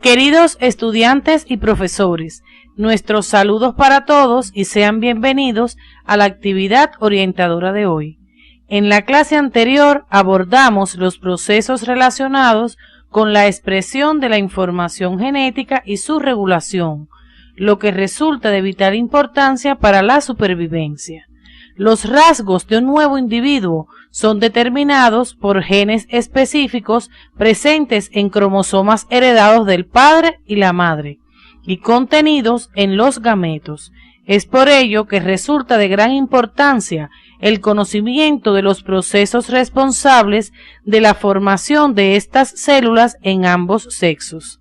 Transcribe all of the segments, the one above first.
Queridos estudiantes y profesores, nuestros saludos para todos y sean bienvenidos a la actividad orientadora de hoy. En la clase anterior abordamos los procesos relacionados con la expresión de la información genética y su regulación, lo que resulta de vital importancia para la supervivencia. Los rasgos de un nuevo individuo son determinados por genes específicos presentes en cromosomas heredados del padre y la madre y contenidos en los gametos. Es por ello que resulta de gran importancia el conocimiento de los procesos responsables de la formación de estas células en ambos sexos.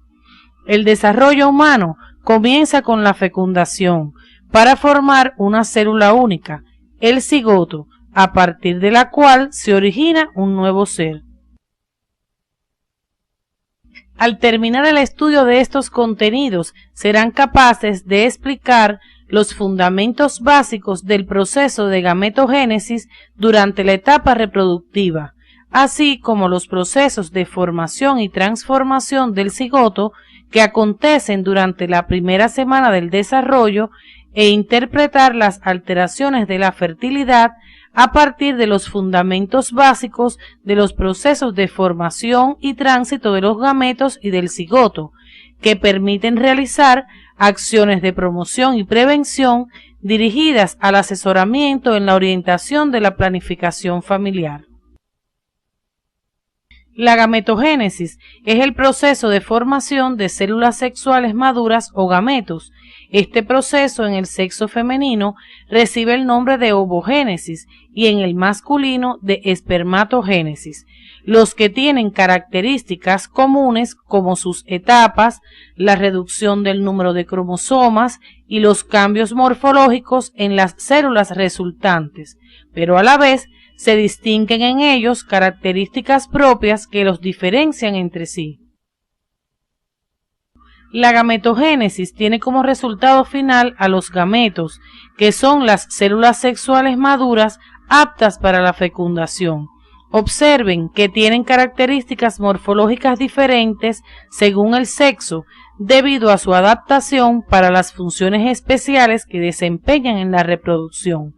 El desarrollo humano comienza con la fecundación para formar una célula única, el cigoto, a partir de la cual se origina un nuevo ser. Al terminar el estudio de estos contenidos, serán capaces de explicar los fundamentos básicos del proceso de gametogénesis durante la etapa reproductiva, así como los procesos de formación y transformación del cigoto que acontecen durante la primera semana del desarrollo e interpretar las alteraciones de la fertilidad a partir de los fundamentos básicos de los procesos de formación y tránsito de los gametos y del cigoto, que permiten realizar acciones de promoción y prevención dirigidas al asesoramiento en la orientación de la planificación familiar. La gametogénesis es el proceso de formación de células sexuales maduras o gametos. Este proceso en el sexo femenino recibe el nombre de ovogénesis y en el masculino de espermatogénesis, los que tienen características comunes como sus etapas, la reducción del número de cromosomas y los cambios morfológicos en las células resultantes, pero a la vez se distinguen en ellos características propias que los diferencian entre sí. La gametogénesis tiene como resultado final a los gametos, que son las células sexuales maduras aptas para la fecundación. Observen que tienen características morfológicas diferentes según el sexo, debido a su adaptación para las funciones especiales que desempeñan en la reproducción,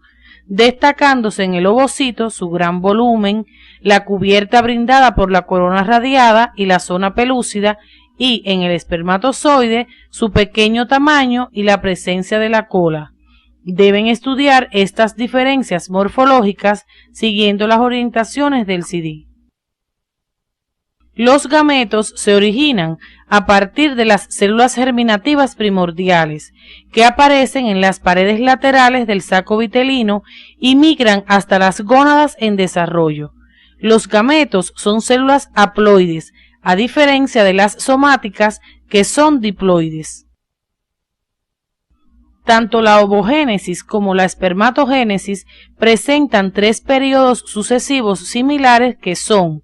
destacándose en el ovocito su gran volumen, la cubierta brindada por la corona radiada y la zona pelúcida, y en el espermatozoide su pequeño tamaño y la presencia de la cola. Deben estudiar estas diferencias morfológicas siguiendo las orientaciones del CD. Los gametos se originan a partir de las células germinativas primordiales, que aparecen en las paredes laterales del saco vitelino y migran hasta las gónadas en desarrollo. Los gametos son células haploides, a diferencia de las somáticas, que son diploides. Tanto la ovogénesis como la espermatogénesis presentan tres periodos sucesivos similares que son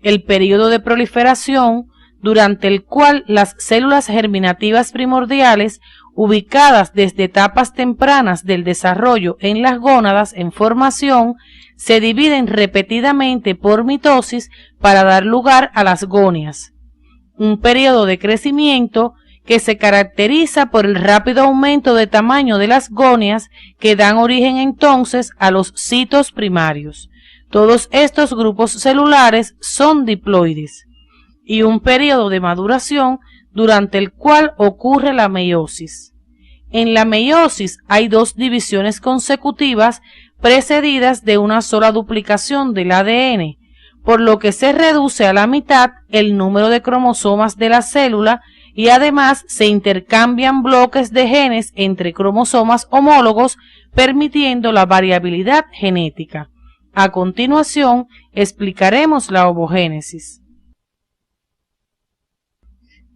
el periodo de proliferación, durante el cual las células germinativas primordiales, ubicadas desde etapas tempranas del desarrollo en las gónadas en formación, se dividen repetidamente por mitosis para dar lugar a las gonias. Un periodo de crecimiento que se caracteriza por el rápido aumento de tamaño de las gonias que dan origen entonces a los citos primarios. Todos estos grupos celulares son diploides. Y un periodo de maduración durante el cual ocurre la meiosis. En la meiosis hay dos divisiones consecutivas precedidas de una sola duplicación del ADN, por lo que se reduce a la mitad el número de cromosomas de la célula y además se intercambian bloques de genes entre cromosomas homólogos, permitiendo la variabilidad genética. A continuación, explicaremos la ovogénesis.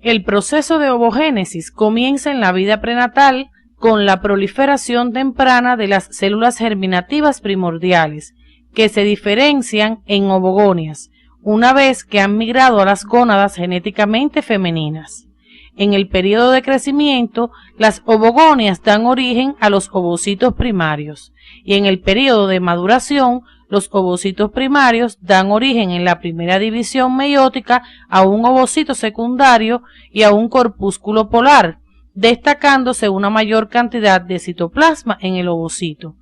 El proceso de ovogénesis comienza en la vida prenatal con la proliferación temprana de las células germinativas primordiales, que se diferencian en ovogonias, una vez que han migrado a las gónadas genéticamente femeninas. En el periodo de crecimiento, las ovogonias dan origen a los ovocitos primarios, y en el periodo de maduración, los ovocitos primarios dan origen en la primera división meiótica a un ovocito secundario y a un corpúsculo polar, destacándose una mayor cantidad de citoplasma en el ovocito.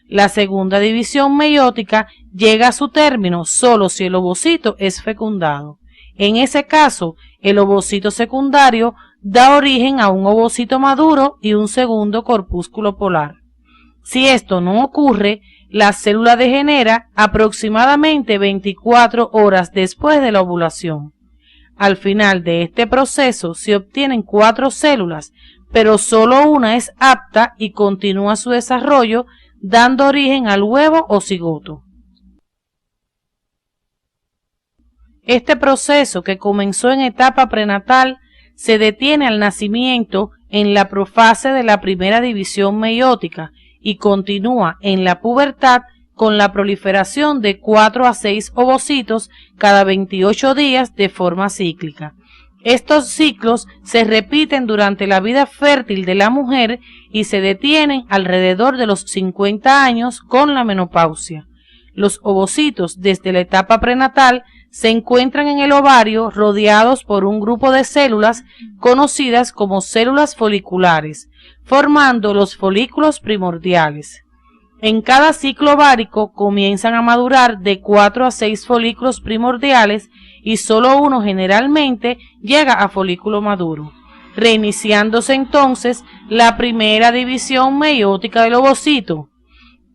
La segunda división meiótica llega a su término solo si el ovocito es fecundado. En ese caso, el ovocito secundario da origen a un ovocito maduro y un segundo corpúsculo polar. Si esto no ocurre, la célula degenera aproximadamente 24 horas después de la ovulación. Al final de este proceso se obtienen 4 células, pero solo una es apta y continúa su desarrollo, dando origen al huevo o cigoto. Este proceso, que comenzó en etapa prenatal, se detiene al nacimiento en la profase de la primera división meiótica y continúa en la pubertad con la proliferación de 4 a 6 ovocitos cada 28 días de forma cíclica. Estos ciclos se repiten durante la vida fértil de la mujer y se detienen alrededor de los 50 años con la menopausia. Los ovocitos desde la etapa prenatal se encuentran en el ovario rodeados por un grupo de células conocidas como células foliculares, formando los folículos primordiales. En cada ciclo ovárico comienzan a madurar de 4 a 6 folículos primordiales y solo uno generalmente llega a folículo maduro, reiniciándose entonces la primera división meiótica del ovocito.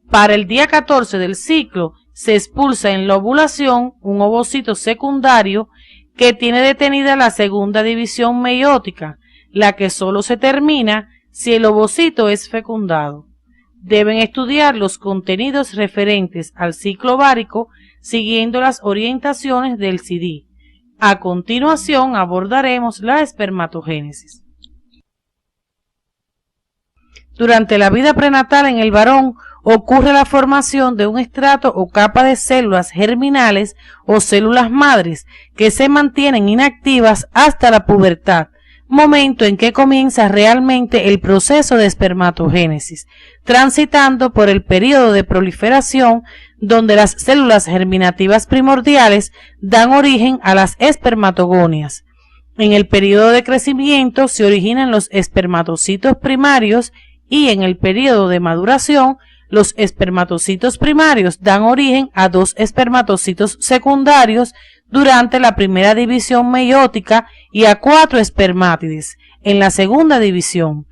Para el día 14 del ciclo se expulsa en la ovulación un ovocito secundario que tiene detenida la segunda división meiótica, la que solo se termina si el ovocito es fecundado. Deben estudiar los contenidos referentes al ciclo ovárico siguiendo las orientaciones del CD. A continuación abordaremos la espermatogénesis. Durante la vida prenatal en el varón ocurre la formación de un estrato o capa de células germinales o células madres que se mantienen inactivas hasta la pubertad, momento en que comienza realmente el proceso de espermatogénesis, transitando por el período de proliferación donde las células germinativas primordiales dan origen a las espermatogonias. En el período de crecimiento se originan los espermatocitos primarios y en el período de maduración los espermatocitos primarios dan origen a 2 espermatocitos secundarios durante la primera división meiótica y a 4 espermátides en la segunda división,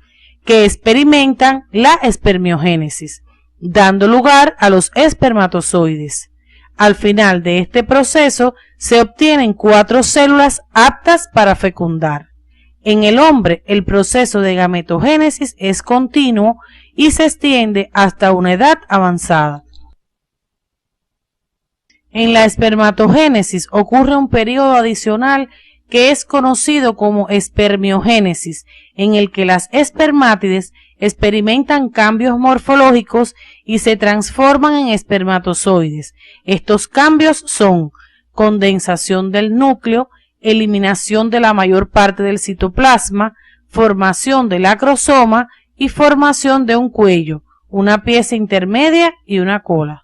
que experimentan la espermiogénesis, dando lugar a los espermatozoides. Al final de este proceso se obtienen 4 células aptas para fecundar. En el hombre, el proceso de gametogénesis es continuo y se extiende hasta una edad avanzada. En la espermatogénesis ocurre un periodo adicional que es conocido como espermiogénesis, en el que las espermátides experimentan cambios morfológicos y se transforman en espermatozoides. Estos cambios son condensación del núcleo, eliminación de la mayor parte del citoplasma, formación del acrosoma y formación de un cuello, una pieza intermedia y una cola.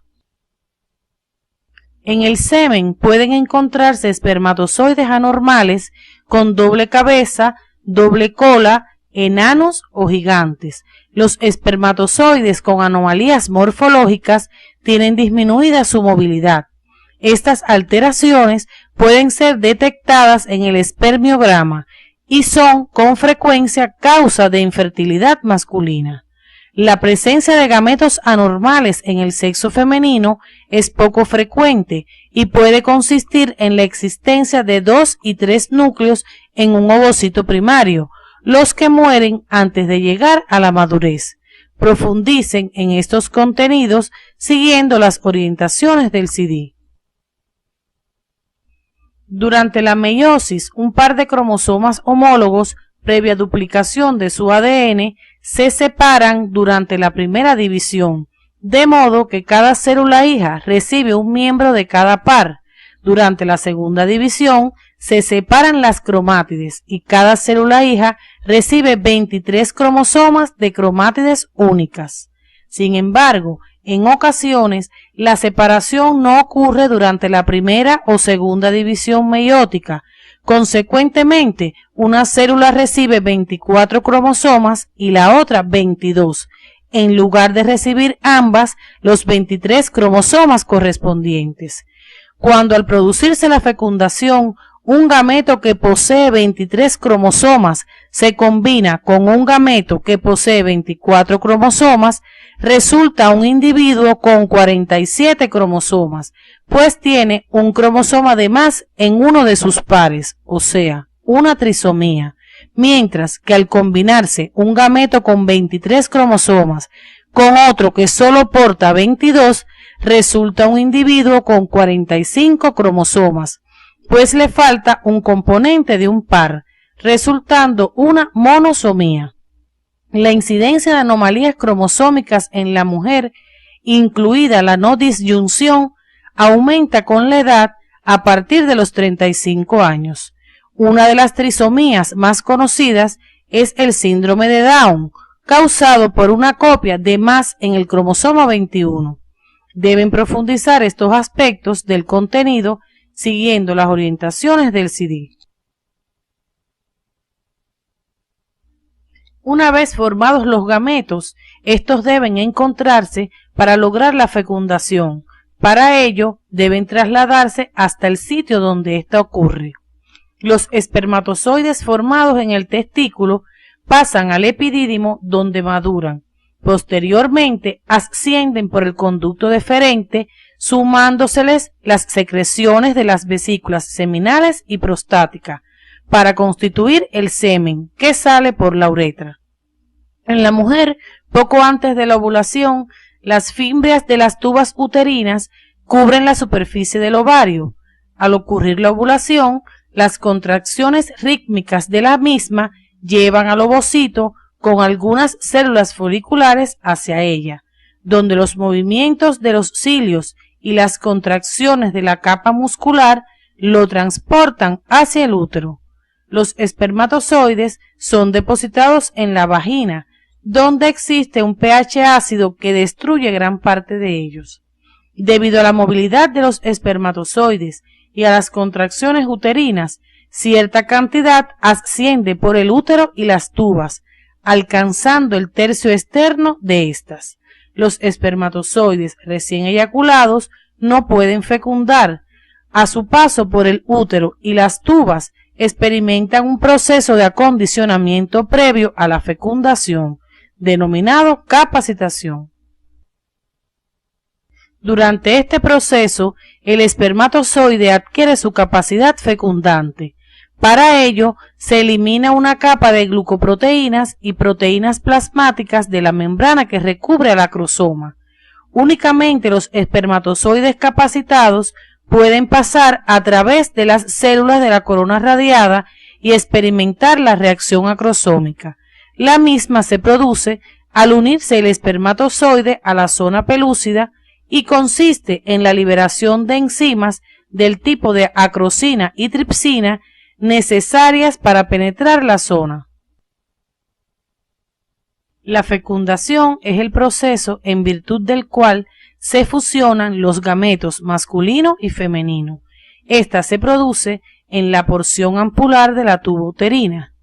En el semen pueden encontrarse espermatozoides anormales con doble cabeza, doble cola, enanos o gigantes. Los espermatozoides con anomalías morfológicas tienen disminuida su movilidad. Estas alteraciones pueden ser detectadas en el espermiograma y son con frecuencia causa de infertilidad masculina. La presencia de gametos anormales en el sexo femenino es poco frecuente y puede consistir en la existencia de 2 y 3 núcleos en un ovocito primario, los que mueren antes de llegar a la madurez. Profundicen en estos contenidos siguiendo las orientaciones del CD. Durante la meiosis, un par de cromosomas homólogos, previa duplicación de su ADN, se separan durante la primera división, de modo que cada célula hija recibe un miembro de cada par. Durante la segunda división, se separan las cromátides y cada célula hija recibe 23 cromosomas de cromátides únicas. Sin embargo, En ocasiones, la separación no ocurre durante la primera o segunda división meiótica. Consecuentemente, una célula recibe 24 cromosomas y la otra 22, en lugar de recibir ambas los 23 cromosomas correspondientes. Cuando al producirse la fecundación, un gameto que posee 23 cromosomas se combina con un gameto que posee 24 cromosomas, resulta un individuo con 47 cromosomas, pues tiene un cromosoma de más en uno de sus pares, o sea, una trisomía, mientras que al combinarse un gameto con 23 cromosomas con otro que solo porta 22, resulta un individuo con 45 cromosomas, pues le falta un componente de un par, resultando una monosomía. La incidencia de anomalías cromosómicas en la mujer, incluida la no disyunción, aumenta con la edad a partir de los 35 años. Una de las trisomías más conocidas es el síndrome de Down, causado por una copia de más en el cromosoma 21. Deben profundizar estos aspectos del contenido siguiendo las orientaciones del CD. Una vez formados los gametos, estos deben encontrarse para lograr la fecundación. Para ello, deben trasladarse hasta el sitio donde ésta ocurre. Los espermatozoides formados en el testículo pasan al epidídimo donde maduran. Posteriormente, ascienden por el conducto deferente, sumándoseles las secreciones de las vesículas seminales y prostática, para constituir el semen que sale por la uretra. En la mujer, poco antes de la ovulación, las fimbrias de las tubas uterinas cubren la superficie del ovario. Al ocurrir la ovulación, las contracciones rítmicas de la misma llevan al ovocito con algunas células foliculares hacia ella, donde los movimientos de los cilios y las contracciones de la capa muscular lo transportan hacia el útero. Los espermatozoides son depositados en la vagina, donde existe un pH ácido que destruye gran parte de ellos. Debido a la movilidad de los espermatozoides y a las contracciones uterinas, cierta cantidad asciende por el útero y las tubas, alcanzando el tercio externo de estas. Los espermatozoides recién eyaculados no pueden fecundar. A su paso por el útero y las tubas experimentan un proceso de acondicionamiento previo a la fecundación, denominado capacitación. Durante este proceso, el espermatozoide adquiere su capacidad fecundante. Para ello, se elimina una capa de glucoproteínas y proteínas plasmáticas de la membrana que recubre al acrosoma. Únicamente los espermatozoides capacitados pueden pasar a través de las células de la corona radiada y experimentar la reacción acrosómica. La misma se produce al unirse el espermatozoide a la zona pelúcida y consiste en la liberación de enzimas del tipo de acrosina y tripsina necesarias para penetrar la zona. La fecundación es el proceso en virtud del cual se fusionan los gametos masculino y femenino. Esta se produce en la porción ampular de la tuba uterina.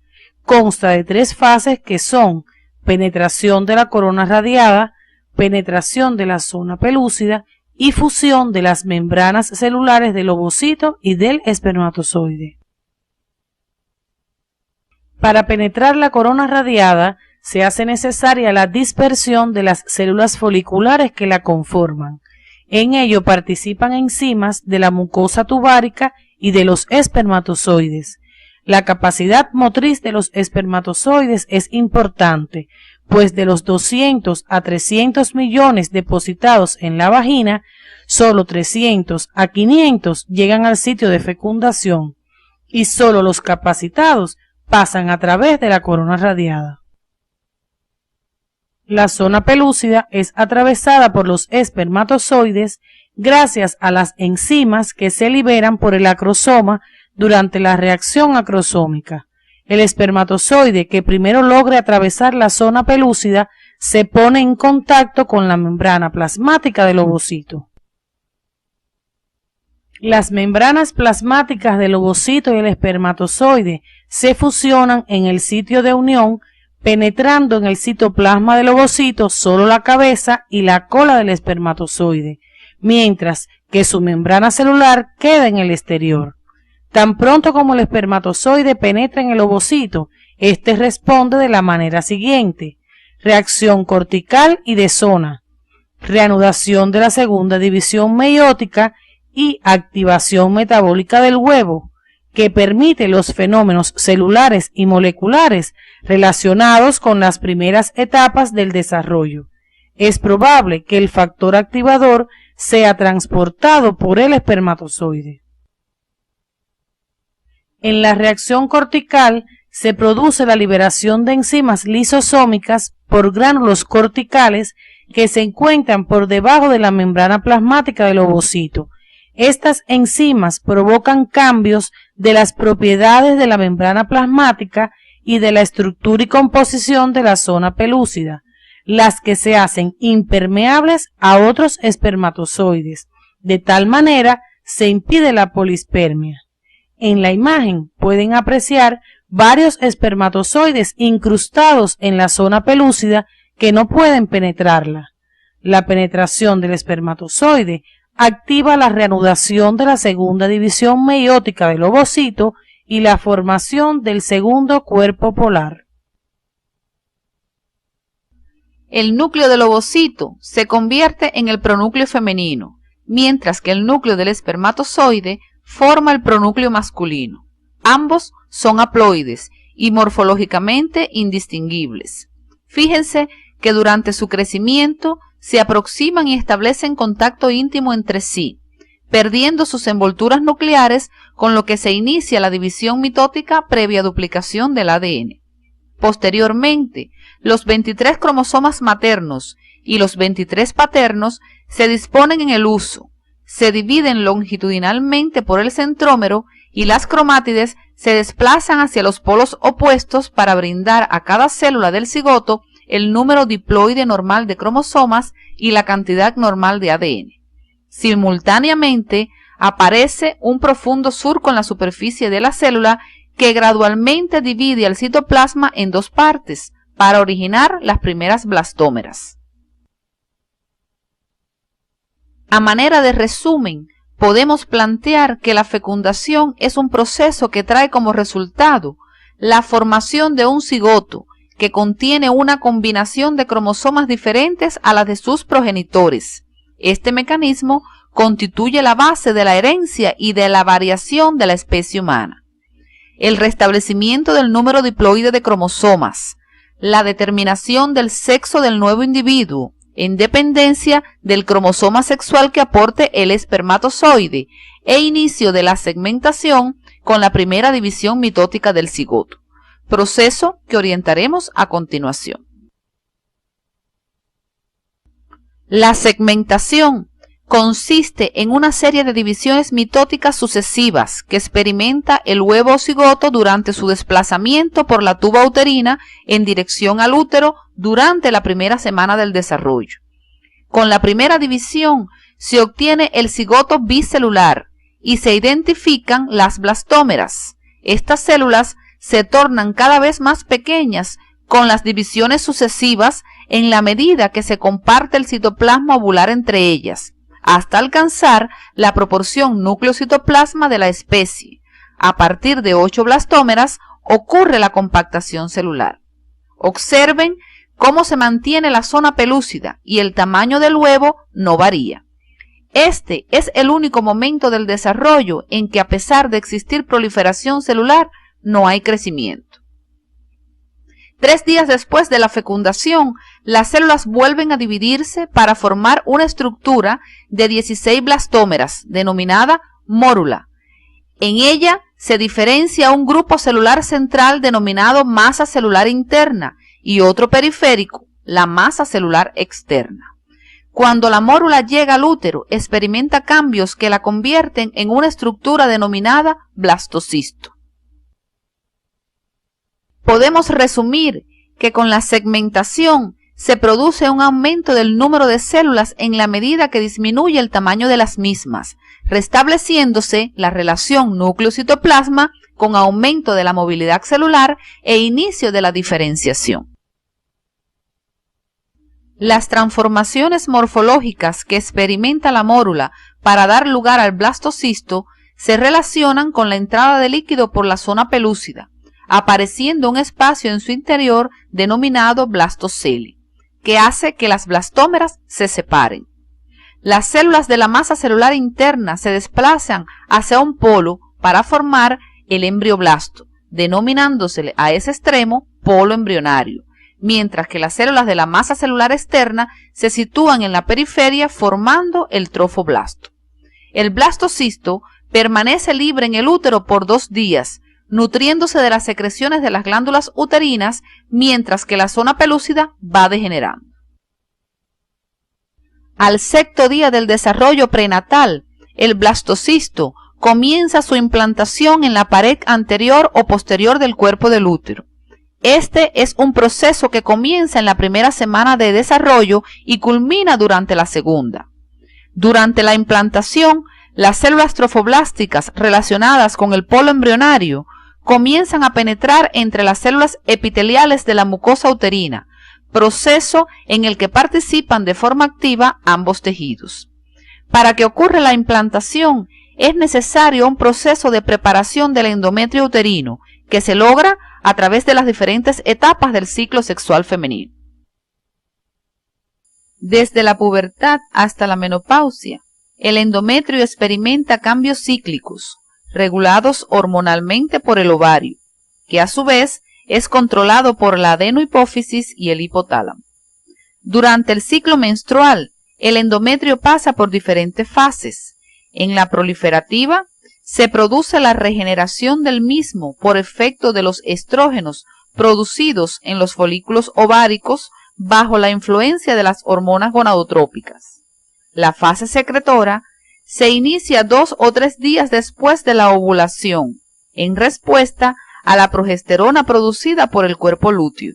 Consta de 3 fases que son penetración de la corona radiada, penetración de la zona pelúcida y fusión de las membranas celulares del ovocito y del espermatozoide. Para penetrar la corona radiada se hace necesaria la dispersión de las células foliculares que la conforman. En ello participan enzimas de la mucosa tubárica y de los espermatozoides. La capacidad motriz de los espermatozoides es importante, pues de los 200 a 300 millones depositados en la vagina, solo 300 a 500 llegan al sitio de fecundación y solo los capacitados pasan a través de la corona radiada. La zona pelúcida es atravesada por los espermatozoides gracias a las enzimas que se liberan por el acrosoma durante la reacción acrosómica. El espermatozoide que primero logre atravesar la zona pelúcida se pone en contacto con la membrana plasmática del ovocito. Las membranas plasmáticas del ovocito y el espermatozoide se fusionan en el sitio de unión, penetrando en el citoplasma del ovocito solo la cabeza y la cola del espermatozoide, mientras que su membrana celular queda en el exterior. Tan pronto como el espermatozoide penetra en el ovocito, este responde de la manera siguiente: reacción cortical y de zona, reanudación de la segunda división meiótica y activación metabólica del huevo, que permite los fenómenos celulares y moleculares relacionados con las primeras etapas del desarrollo. Es probable que el factor activador sea transportado por el espermatozoide. En la reacción cortical se produce la liberación de enzimas lisosómicas por gránulos corticales que se encuentran por debajo de la membrana plasmática del ovocito. Estas enzimas provocan cambios de las propiedades de la membrana plasmática y de la estructura y composición de la zona pelúcida, las que se hacen impermeables a otros espermatozoides. De tal manera se impide la polispermia. En la imagen pueden apreciar varios espermatozoides incrustados en la zona pelúcida que no pueden penetrarla. La penetración del espermatozoide activa la reanudación de la segunda división meiótica del ovocito y la formación del segundo cuerpo polar. El núcleo del ovocito se convierte en el pronúcleo femenino, mientras que el núcleo del espermatozoide forma el pronúcleo masculino. Ambos son haploides y morfológicamente indistinguibles. Fíjense que durante su crecimiento se aproximan y establecen contacto íntimo entre sí, perdiendo sus envolturas nucleares, con lo que se inicia la división mitótica previa duplicación del ADN. Posteriormente, los 23 cromosomas maternos y los 23 paternos se disponen en el uso, se dividen longitudinalmente por el centrómero y las cromátides se desplazan hacia los polos opuestos para brindar a cada célula del cigoto el número diploide normal de cromosomas y la cantidad normal de ADN. Simultáneamente, aparece un profundo surco en la superficie de la célula que gradualmente divide al citoplasma en dos partes para originar las primeras blastómeras. A manera de resumen, podemos plantear que la fecundación es un proceso que trae como resultado la formación de un cigoto que contiene una combinación de cromosomas diferentes a las de sus progenitores. Este mecanismo constituye la base de la herencia y de la variación de la especie humana. El restablecimiento del número diploide de cromosomas, la determinación del sexo del nuevo individuo, en dependencia del cromosoma sexual que aporte el espermatozoide, e inicio de la segmentación con la primera división mitótica del cigoto, proceso que orientaremos a continuación. La segmentación consiste en una serie de divisiones mitóticas sucesivas que experimenta el huevo o cigoto durante su desplazamiento por la tuba uterina en dirección al útero durante la primera semana del desarrollo. Con la primera división se obtiene el cigoto bicelular y se identifican las blastómeras. Estas células se tornan cada vez más pequeñas con las divisiones sucesivas en la medida que se comparte el citoplasma ovular entre ellas, hasta alcanzar la proporción núcleo-citoplasma de la especie. A partir de 8 blastómeras ocurre la compactación celular. Observen cómo se mantiene la zona pelúcida y el tamaño del huevo no varía. Este es el único momento del desarrollo en que, a pesar de existir proliferación celular, no hay crecimiento. 3 días después de la fecundación, las células vuelven a dividirse para formar una estructura de 16 blastómeras, denominada mórula. En ella se diferencia un grupo celular central denominado masa celular interna y otro periférico, la masa celular externa. Cuando la mórula llega al útero, experimenta cambios que la convierten en una estructura denominada blastocisto. Podemos resumir que con la segmentación se produce un aumento del número de células en la medida que disminuye el tamaño de las mismas, restableciéndose la relación núcleo-citoplasma con aumento de la movilidad celular e inicio de la diferenciación. Las transformaciones morfológicas que experimenta la mórula para dar lugar al blastocisto se relacionan con la entrada de líquido por la zona pelúcida, apareciendo un espacio en su interior denominado blastocele, que hace que las blastómeras se separen. Las células de la masa celular interna se desplazan hacia un polo para formar el embrioblasto, denominándosele a ese extremo polo embrionario, mientras que las células de la masa celular externa se sitúan en la periferia formando el trofoblasto. El blastocisto permanece libre en el útero por 2 días, nutriéndose de las secreciones de las glándulas uterinas, mientras que la zona pelúcida va degenerando. Al 6º día del desarrollo prenatal, el blastocisto comienza su implantación en la pared anterior o posterior del cuerpo del útero. Este es un proceso que comienza en la primera semana de desarrollo y culmina durante la segunda. Durante la implantación, las células trofoblásticas relacionadas con el polo embrionario comienzan a penetrar entre las células epiteliales de la mucosa uterina, proceso en el que participan de forma activa ambos tejidos. Para que ocurra la implantación, es necesario un proceso de preparación del endometrio uterino, que se logra a través de las diferentes etapas del ciclo sexual femenino. Desde la pubertad hasta la menopausia, el endometrio experimenta cambios cíclicos, regulados hormonalmente por el ovario, que a su vez es controlado por la adenohipófisis y el hipotálamo. Durante el ciclo menstrual, el endometrio pasa por diferentes fases. En la proliferativa, se produce la regeneración del mismo por efecto de los estrógenos producidos en los folículos ováricos bajo la influencia de las hormonas gonadotrópicas. La fase secretora se inicia 2 o 3 días después de la ovulación, en respuesta a la progesterona producida por el cuerpo lúteo.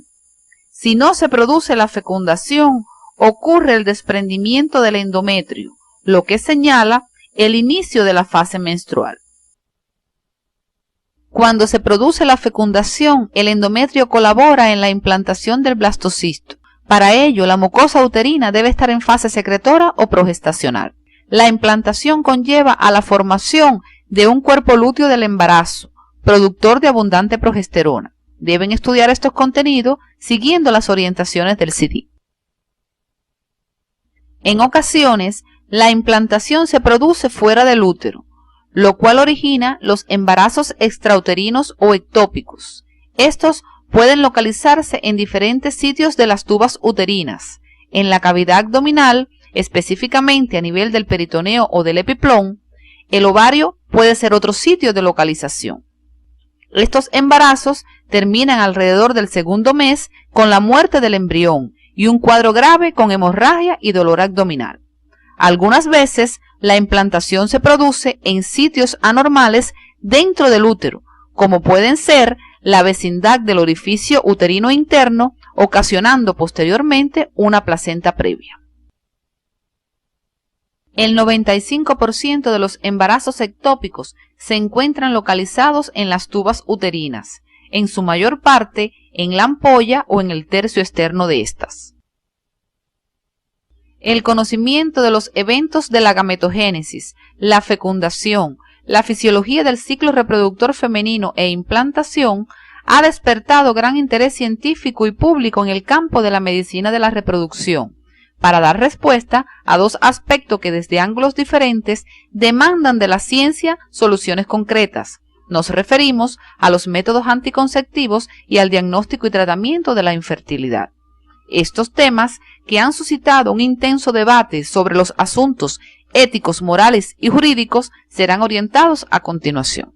Si no se produce la fecundación, ocurre el desprendimiento del endometrio, lo que señala el inicio de la fase menstrual. Cuando se produce la fecundación, el endometrio colabora en la implantación del blastocisto. Para ello, la mucosa uterina debe estar en fase secretora o progestacional. La implantación conlleva a la formación de un cuerpo lúteo del embarazo, productor de abundante progesterona. Deben estudiar estos contenidos siguiendo las orientaciones del CD. En ocasiones, la implantación se produce fuera del útero, lo cual origina los embarazos extrauterinos o ectópicos. Estos pueden localizarse en diferentes sitios de las tubas uterinas, en la cavidad abdominal, específicamente a nivel del peritoneo o del epiplón. El ovario puede ser otro sitio de localización. Estos embarazos terminan alrededor del 2º mes con la muerte del embrión y un cuadro grave con hemorragia y dolor abdominal. Algunas veces la implantación se produce en sitios anormales dentro del útero, como pueden ser la vecindad del orificio uterino interno, ocasionando posteriormente una placenta previa. El 95% de los embarazos ectópicos se encuentran localizados en las tubas uterinas, en su mayor parte en la ampolla o en el tercio externo de estas. El conocimiento de los eventos de la gametogénesis, la fecundación, la fisiología del ciclo reproductor femenino e implantación ha despertado gran interés científico y público en el campo de la medicina de la reproducción, para dar respuesta a 2 aspectos que desde ángulos diferentes demandan de la ciencia soluciones concretas. Nos referimos a los métodos anticonceptivos y al diagnóstico y tratamiento de la infertilidad. Estos temas, que han suscitado un intenso debate sobre los asuntos éticos, morales y jurídicos, serán orientados a continuación.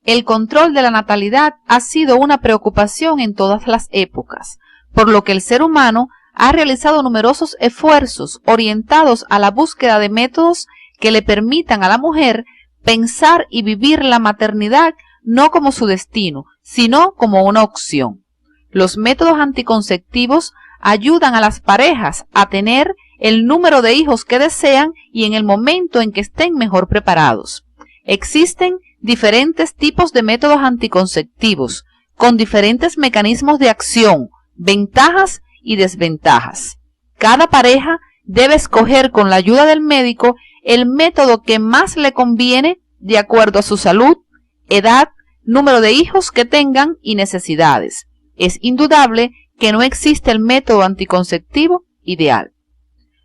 El control de la natalidad ha sido una preocupación en todas las épocas, por lo que el ser humano ha realizado numerosos esfuerzos orientados a la búsqueda de métodos que le permitan a la mujer pensar y vivir la maternidad no como su destino, sino como una opción. Los métodos anticonceptivos ayudan a las parejas a tener el número de hijos que desean y en el momento en que estén mejor preparados. Existen diferentes tipos de métodos anticonceptivos con diferentes mecanismos de acción, ventajas y desventajas. Cada pareja debe escoger con la ayuda del médico el método que más le conviene de acuerdo a su salud, edad, número de hijos que tengan y necesidades. Es indudable que no existe el método anticonceptivo ideal.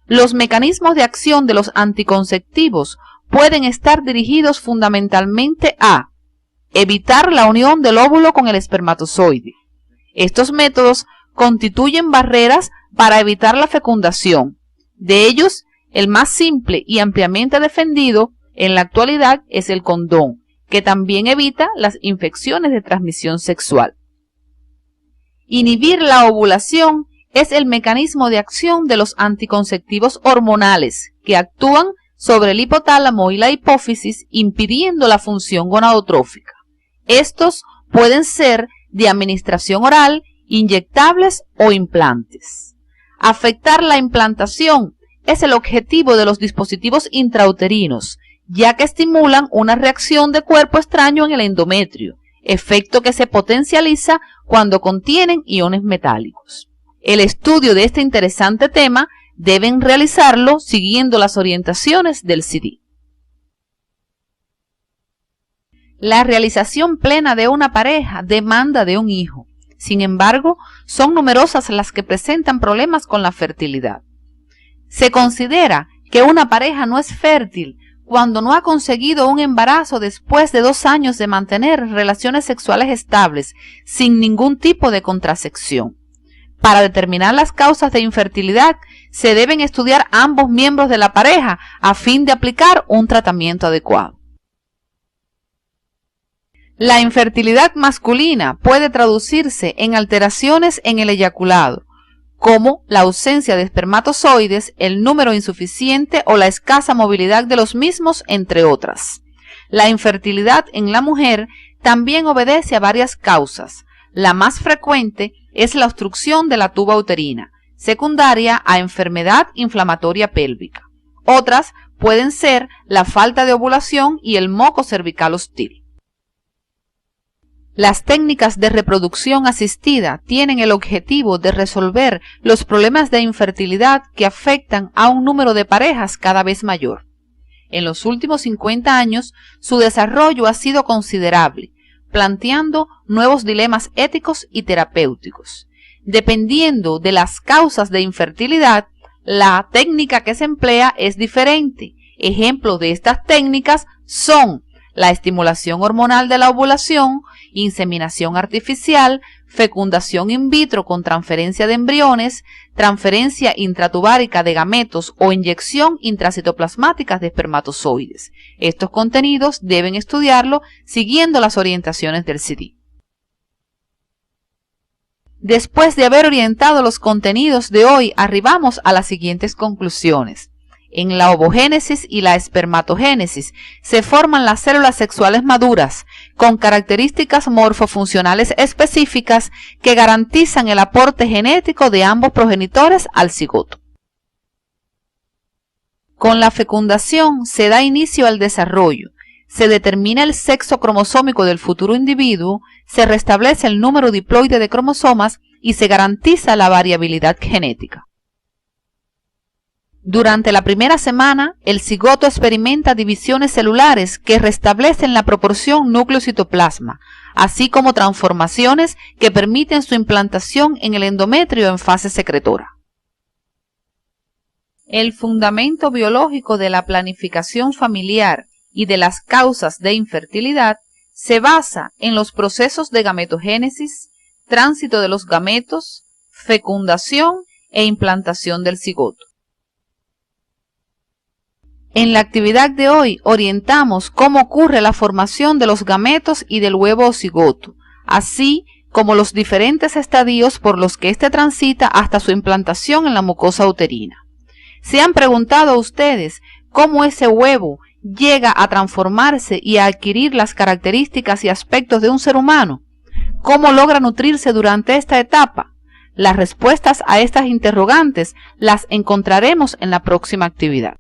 Los mecanismos de acción de los anticonceptivos pueden estar dirigidos fundamentalmente a evitar la unión del óvulo con el espermatozoide. Estos métodos constituyen barreras para evitar la fecundación. De ellos, el más simple y ampliamente defendido en la actualidad es el condón, que también evita las infecciones de transmisión sexual. Inhibir la ovulación es el mecanismo de acción de los anticonceptivos hormonales que actúan sobre el hipotálamo y la hipófisis impidiendo la función gonadotrófica. Estos pueden ser de administración oral, inyectables o implantes. Afectar la implantación es el objetivo de los dispositivos intrauterinos, ya que estimulan una reacción de cuerpo extraño en el endometrio, efecto que se potencializa cuando contienen iones metálicos. El estudio de este interesante tema deben realizarlo siguiendo las orientaciones del CD. La realización plena de una pareja demanda de un hijo. Sin embargo, son numerosas las que presentan problemas con la fertilidad. Se considera que una pareja no es fértil cuando no ha conseguido un embarazo después de 2 años de mantener relaciones sexuales estables sin ningún tipo de contracepción. Para determinar las causas de infertilidad, se deben estudiar ambos miembros de la pareja a fin de aplicar un tratamiento adecuado. La infertilidad masculina puede traducirse en alteraciones en el eyaculado, como la ausencia de espermatozoides, el número insuficiente o la escasa movilidad de los mismos, entre otras. La infertilidad en la mujer también obedece a varias causas. La más frecuente es la obstrucción de la tuba uterina, secundaria a enfermedad inflamatoria pélvica. Otras pueden ser la falta de ovulación y el moco cervical hostil. Las técnicas de reproducción asistida tienen el objetivo de resolver los problemas de infertilidad que afectan a un número de parejas cada vez mayor. En los últimos 50 años, su desarrollo ha sido considerable, planteando nuevos dilemas éticos y terapéuticos. Dependiendo de las causas de infertilidad, la técnica que se emplea es diferente. Ejemplos de estas técnicas son la estimulación hormonal de la ovulación, inseminación artificial, fecundación in vitro con transferencia de embriones, transferencia intratubárica de gametos o inyección intracitoplasmática de espermatozoides. Estos contenidos deben estudiarlo siguiendo las orientaciones del CD. Después de haber orientado los contenidos de hoy, arribamos a las siguientes conclusiones. En la ovogénesis y la espermatogénesis se forman las células sexuales maduras con características morfofuncionales específicas que garantizan el aporte genético de ambos progenitores al cigoto. Con la fecundación se da inicio al desarrollo, se determina el sexo cromosómico del futuro individuo, se restablece el número diploide de cromosomas y se garantiza la variabilidad genética. Durante la primera semana, el cigoto experimenta divisiones celulares que restablecen la proporción núcleo-citoplasma, así como transformaciones que permiten su implantación en el endometrio en fase secretora. El fundamento biológico de la planificación familiar y de las causas de infertilidad se basa en los procesos de gametogénesis, tránsito de los gametos, fecundación e implantación del cigoto. En la actividad de hoy orientamos cómo ocurre la formación de los gametos y del huevo o cigoto, así como los diferentes estadios por los que éste transita hasta su implantación en la mucosa uterina. ¿Se han preguntado ustedes cómo ese huevo llega a transformarse y a adquirir las características y aspectos de un ser humano? ¿Cómo logra nutrirse durante esta etapa? Las respuestas a estas interrogantes las encontraremos en la próxima actividad.